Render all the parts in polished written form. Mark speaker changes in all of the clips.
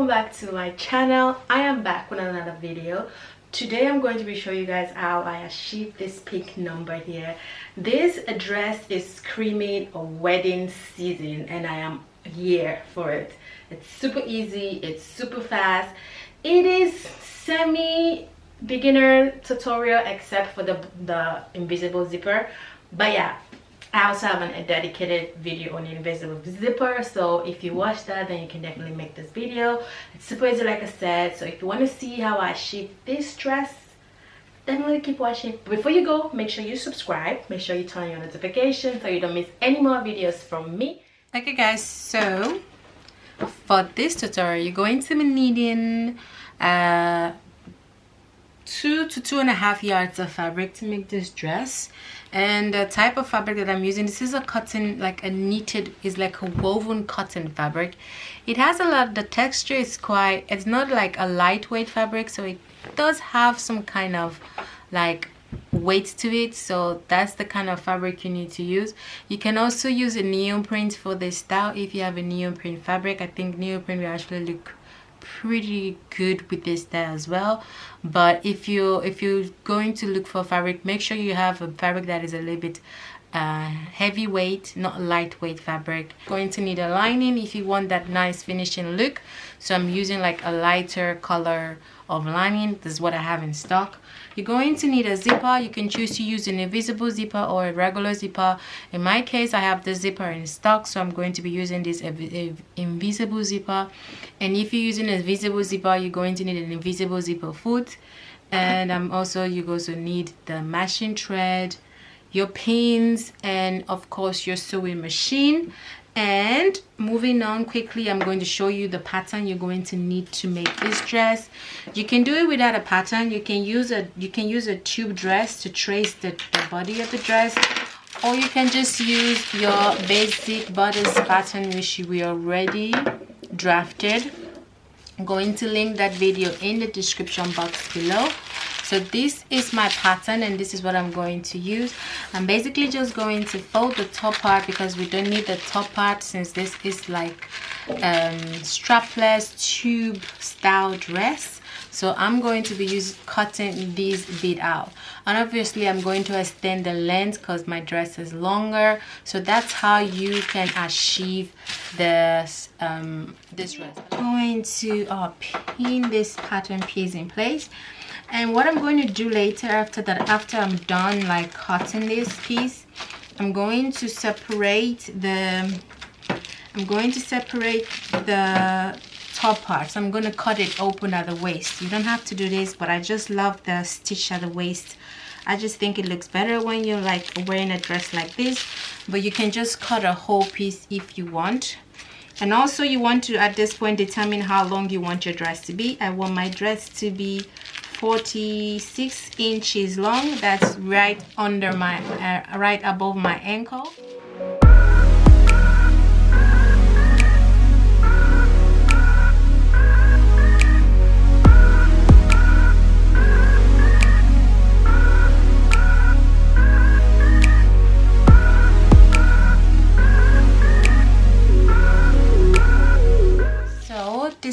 Speaker 1: welcome back to my channel. I am back with another video. Today I'm going to be showing you guys how I achieved this pink number here. This dress is screaming a wedding season and I am here for it. It's super easy, it's super fast. It is semi beginner tutorial except for the invisible zipper, but yeah, I also have a dedicated video on the invisible zipper, so if you watch that then you can definitely make this video. It's super easy like I said, so if you want to see how I achieved this dress, definitely keep watching. But before you go, make sure you subscribe, make sure you turn on your notifications so you don't miss any more videos from me. Okay guys, so for this tutorial you're going to be needing 2 to 2.5 yards of fabric to make this dress. And the type of fabric that I'm using, this is a cotton, like a knitted, is like a woven cotton fabric. It has a lot, the texture is quite, it's not like a lightweight fabric, so it does have some kind of like weight to it, so that's the kind of fabric you need to use. You can also use a neoprene for this style if you have a neoprene fabric. I think neoprene will actually look pretty good with this style as well. But if you're going to look for fabric, make sure you have a fabric that is a little bit heavyweight, not lightweight fabric. Going to need a lining if you want that nice finishing look, so I'm using like a lighter color of lining. This is what I have in stock. You're going to need a zipper. You can choose to use an invisible zipper or a regular zipper. In my case, I have the zipper in stock, so I'm going to be using this invisible zipper. And if you're using an invisible zipper, you're going to need an invisible zipper foot. And you also need the matching thread, your pins, and of course your sewing machine. And moving on quickly, I'm going to show you the pattern you're going to need to make this dress. You can do it without a pattern. You can use a tube dress to trace the body of the dress, or you can just use your basic bodice pattern which we already drafted. I'm going to link that video in the description box below. So this is my pattern and this is what I'm going to use. I'm basically just going to fold the top part because we don't need the top part, since this is like strapless tube style dress. So I'm going to be cutting this bit out, and obviously I'm going to extend the length because my dress is longer. So that's how you can achieve this this dress. I'm going to pin this pattern piece in place. And what I'm going to do later, after I'm done like cutting this piece, I'm going to separate the top part. So I'm going to cut it open at the waist. You don't have to do this, but I just love the stitch at the waist. I just think it looks better when you're like wearing a dress like this. But you can just cut a whole piece if you want. And also you want to, at this point, determine how long you want your dress to be. I want my dress to be 46 inches long. That's right under my right above my ankle.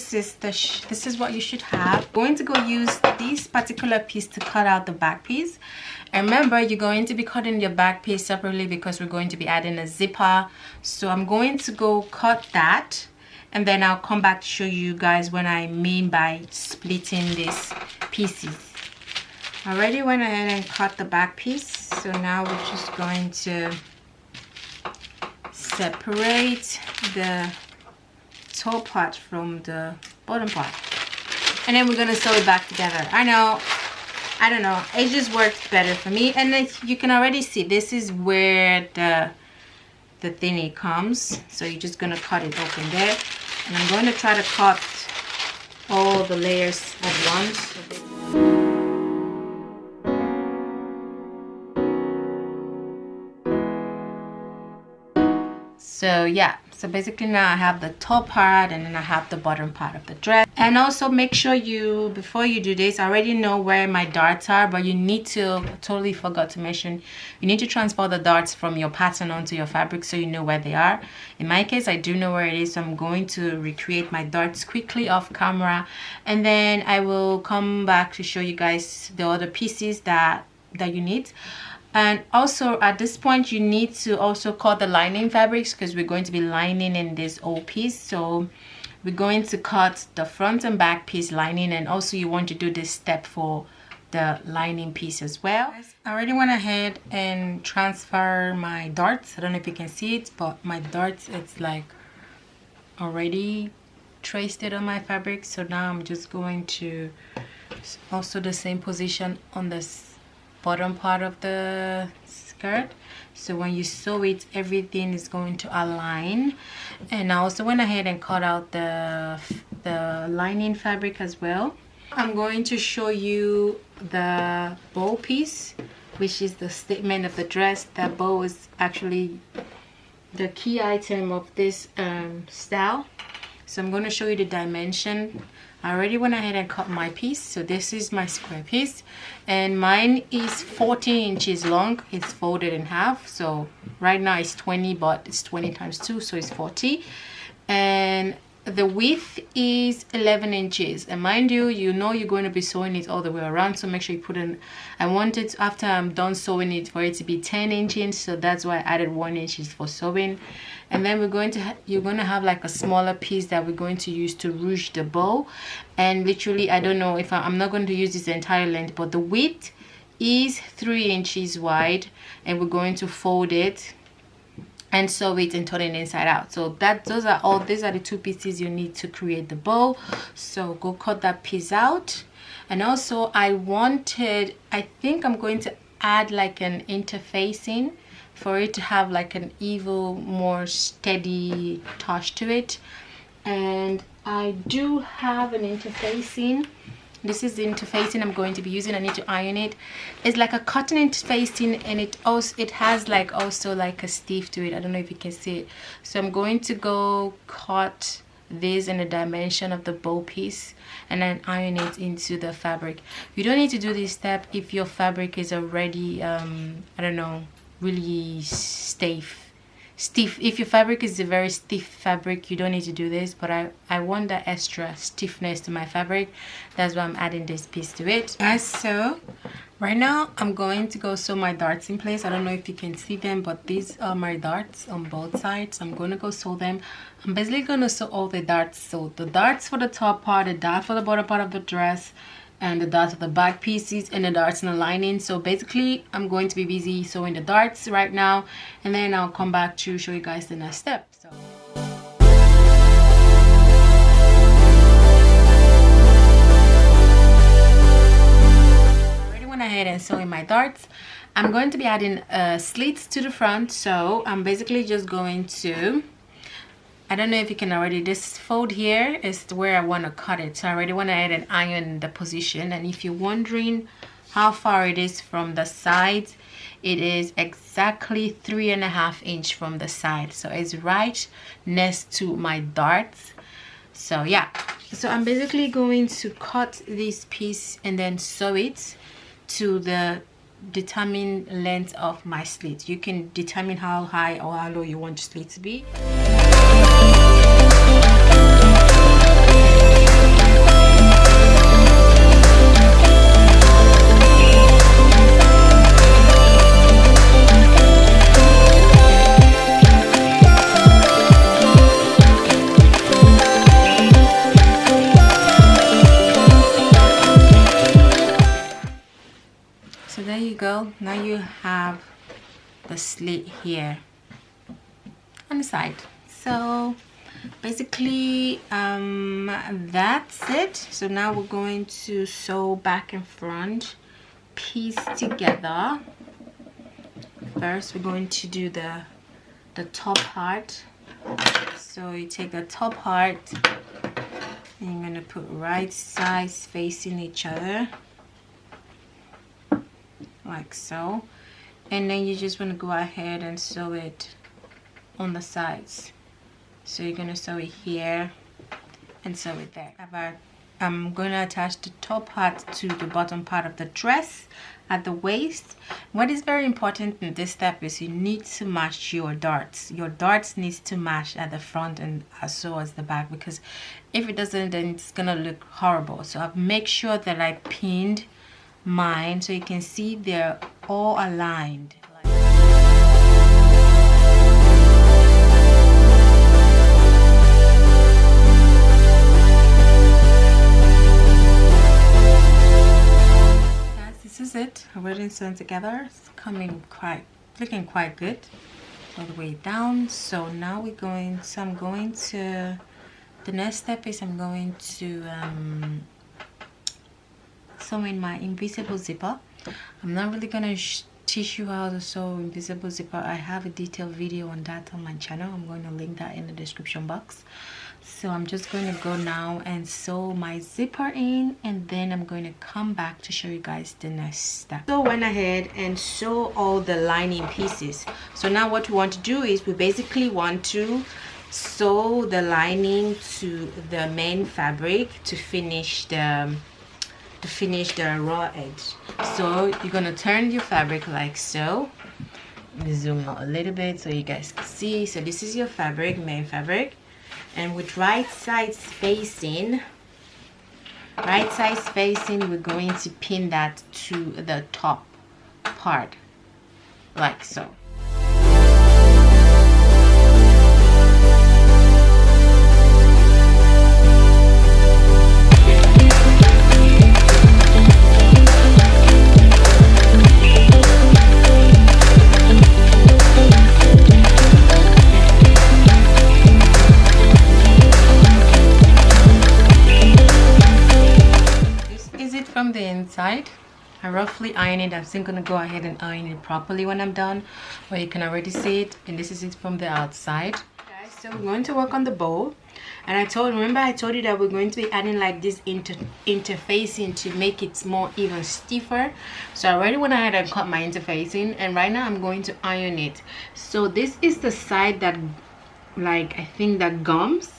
Speaker 1: This is what you should have. I'm going to go use this particular piece to cut out the back piece. And remember, you're going to be cutting your back piece separately because we're going to be adding a zipper. So I'm going to go cut that, and then I'll come back to show you guys what I mean by splitting these pieces. I already went ahead and cut the back piece, so now we're just going to separate the top part from the bottom part, and then we're gonna sew it back together. I don't know, it just works better for me. And you can already see this is where the thingy comes, so you're just gonna cut it open there. And I'm going to try to cut all the layers at once. So yeah, So basically now I have the top part and then I have the bottom part of the dress. And also make sure you, before you do this, I already know where my darts are, but you need to, totally forgot to mention, you need to transfer the darts from your pattern onto your fabric so you know where they are. In my case, I do know where it is, so I'm going to recreate my darts quickly off camera, and then I will come back to show you guys the other pieces that you need. And also at this point you need to also cut the lining fabrics, because we're going to be lining in this whole piece. So we're going to cut the front and back piece lining, and also you want to do this step for the lining piece as well. I already went ahead and transfer my darts. I don't know if you can see it, but my darts, it's like already traced it on my fabric. So now I'm just going to also the same position on this bottom part of the skirt, so when you sew it, everything is going to align. And I also went ahead and cut out the lining fabric as well. I'm going to show you the bow piece, which is the statement of the dress. That bow is actually the key item of this style. So I'm going to show you the dimension. I already went ahead and cut my piece. So this is my square piece, and mine is 14 inches long. It's folded in half. So right now it's 20, but it's 20 times 2, so it's 40. And the width is 11 inches. And mind you, you know you're going to be sewing it all the way around, so make sure you put in, I want it after I'm done sewing it for it to be 10 inches, so that's why I added 1 inch for sewing. And then we're going to you're going to have like a smaller piece that we're going to use to ruche the bow. And literally, I don't know if I'm not going to use this entire length, but the width is 3 inches wide, and we're going to fold it and sew it and turn it inside out. So these are the two pieces you need to create the bow. So go cut that piece out. And also I think I'm going to add like an interfacing for it to have like an even more steady touch to it. And I do have an interfacing. This is the interfacing I'm going to be using. I need to iron it. It's like a cotton interfacing, and it has like also like a stiff to it. I don't know if you can see it. So I'm going to go cut this in the dimension of the bow piece and then iron it into the fabric. You don't need to do this step if your fabric is already I don't know, really stiff. If your fabric is a very stiff fabric, you don't need to do this, but I want that extra stiffness to my fabric. That's why I'm adding this piece to it. Guys, so right now I'm going to go sew my darts in place. I don't know if you can see them, but these are my darts on both sides. I'm going to go sew them. I'm basically going to sew all the darts. So the darts for the top part, the dart for the bottom part of the dress, and the darts of the back pieces, and the darts in the lining. So basically I'm going to be busy sewing the darts right now, and then I'll come back to show you guys the next step. So I already went ahead and sewing my darts. I'm going to be adding slits to the front, so I'm basically just going to, I don't know if you can already, this fold here is where I want to cut it. So I already went ahead and iron the position. And if you're wondering how far it is from the sides, it is exactly 3.5 inches from the side. So it's right next to my darts. So yeah, so I'm basically going to cut this piece and then sew it to the determined length of my slit. You can determine how high or how low you want your slit to be. So there you go. Now you have the slit here on the side. So basically that's it. So now we're going to sew back and front piece together. First we're going to do the top part. So you take the top part and you're going to put right sides facing each other like so, and then you just want to go ahead and sew it on the sides So you're gonna sew it here and sew it there. I'm going to attach the top part to the bottom part of the dress at the waist. What is very important in this step is you need to match your darts. Your darts needs to match at the front and as well as the back, because if it doesn't, then it's gonna look horrible. So I've make sure that I pinned mine so you can see they're all aligned. This is it, already sewn together. It's looking quite good all the way down. So now the next step is I'm going to sew in my invisible zipper. I'm not really gonna teach you how to sew invisible zipper. I have a detailed video on that on my channel. I'm going to link that in the description box. So I'm just going to go now and sew my zipper in, and then I'm going to come back to show you guys the next step. So went ahead and sew all the lining pieces. So now what we want to do is we basically want to sew the lining to the main fabric to finish the raw edge. So you're gonna turn your fabric like so. Let me zoom out a little bit so you guys can see. So this is your fabric, main fabric, and with right side spacing, we're going to pin that to the top part like so. From the inside, I roughly iron it. I'm still gonna go ahead and iron it properly when I'm done, but you can already see it. And this is it from the outside. Guys, so we're going to work on the bow, and remember I told you that we're going to be adding like this interfacing to make it more even stiffer. So I already went ahead and cut my interfacing, and right now I'm going to iron it. So this is the side that, like, I think that gums.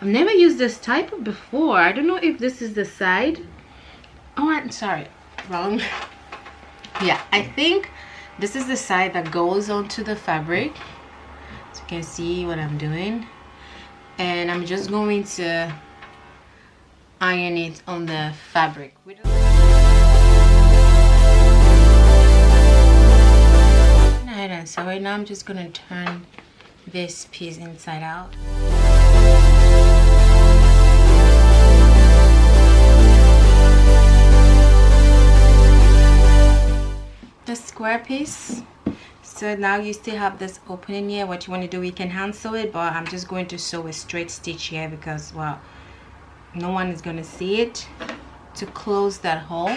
Speaker 1: I've never used this type before. I don't know if this is the side. Oh, I'm sorry, wrong. Yeah, I think this is the side that goes onto the fabric, so you can see what I'm doing. And I'm just going to iron it on the fabric. So right now I'm just gonna turn this piece inside out. The square piece. So now you still have this opening here. What you want to do, you can hand sew it, but I'm just going to sew a straight stitch here because, well, no one is going to see it, to close that hole.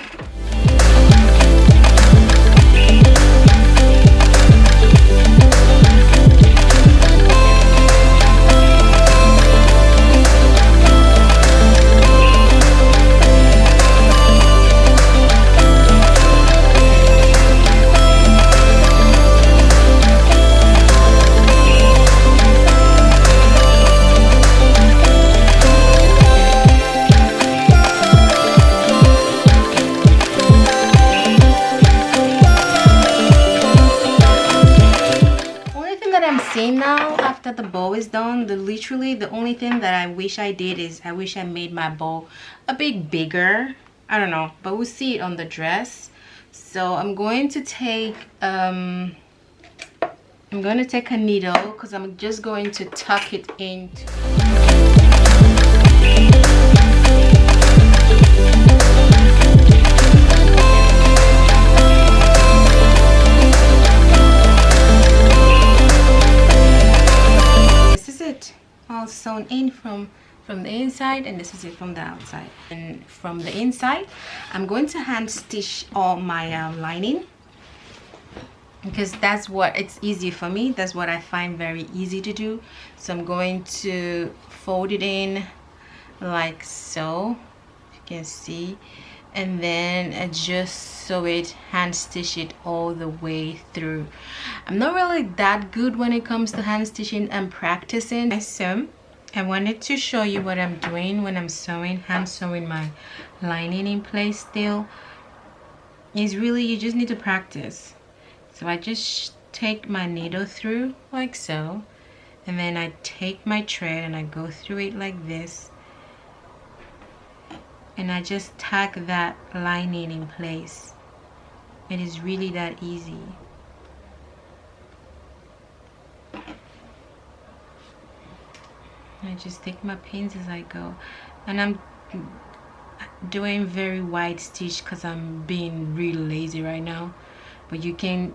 Speaker 1: Now after the bow is done, literally the only thing that I wish I did is I wish I made my bow a bit bigger. I don't know, but we'll see it on the dress. So I'm going to take a needle, because I'm just going to tuck it into. All sewn in from the inside, and this is it from the outside. And from the inside, I'm going to hand stitch all my lining, because that's what it's easy for me. That's what I find very easy to do. So I'm going to fold it in like so, you can see, and then I just sew it, hand stitch it all the way through. I'm not really that good when it comes to hand stitching and practicing. So I wanted to show you what I'm doing when I'm sewing, hand sewing my lining in place still. Is really, you just need to practice. So I just take my needle through like so, and then I take my thread and I go through it like this, and I just tack that lining in place. It is really that easy. I just take my pins as I go, and I'm doing very wide stitch because I'm being really lazy right now. But you can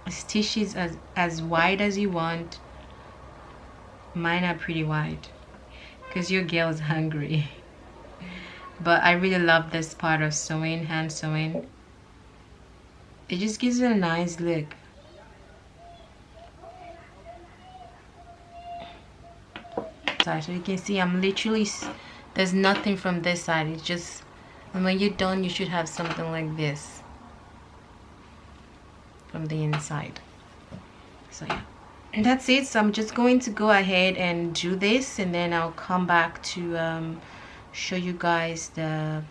Speaker 1: stitch it as wide as you want. Mine are pretty wide because your girl's hungry. But I really love this part of sewing, hand sewing. It just gives it a nice look. So you can see I'm literally, there's nothing from this side. It's just, and when you're done, you should have something like this from the inside. So yeah, and that's it. So I'm just going to go ahead and do this, and then I'll come back to show you guys the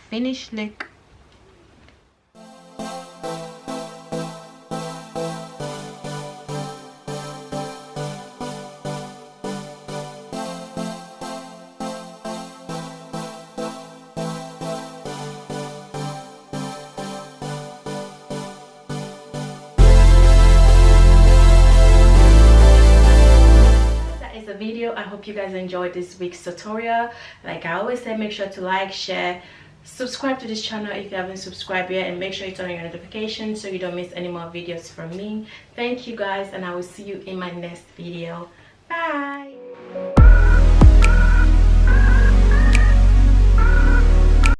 Speaker 1: finished look. Video. I hope you guys enjoyed this week's tutorial. Like I always say, make sure to like, share, subscribe to this channel if you haven't subscribed yet, and make sure you turn on your notifications so you don't miss any more videos from me. Thank you guys, and I will see you in my next video. Bye.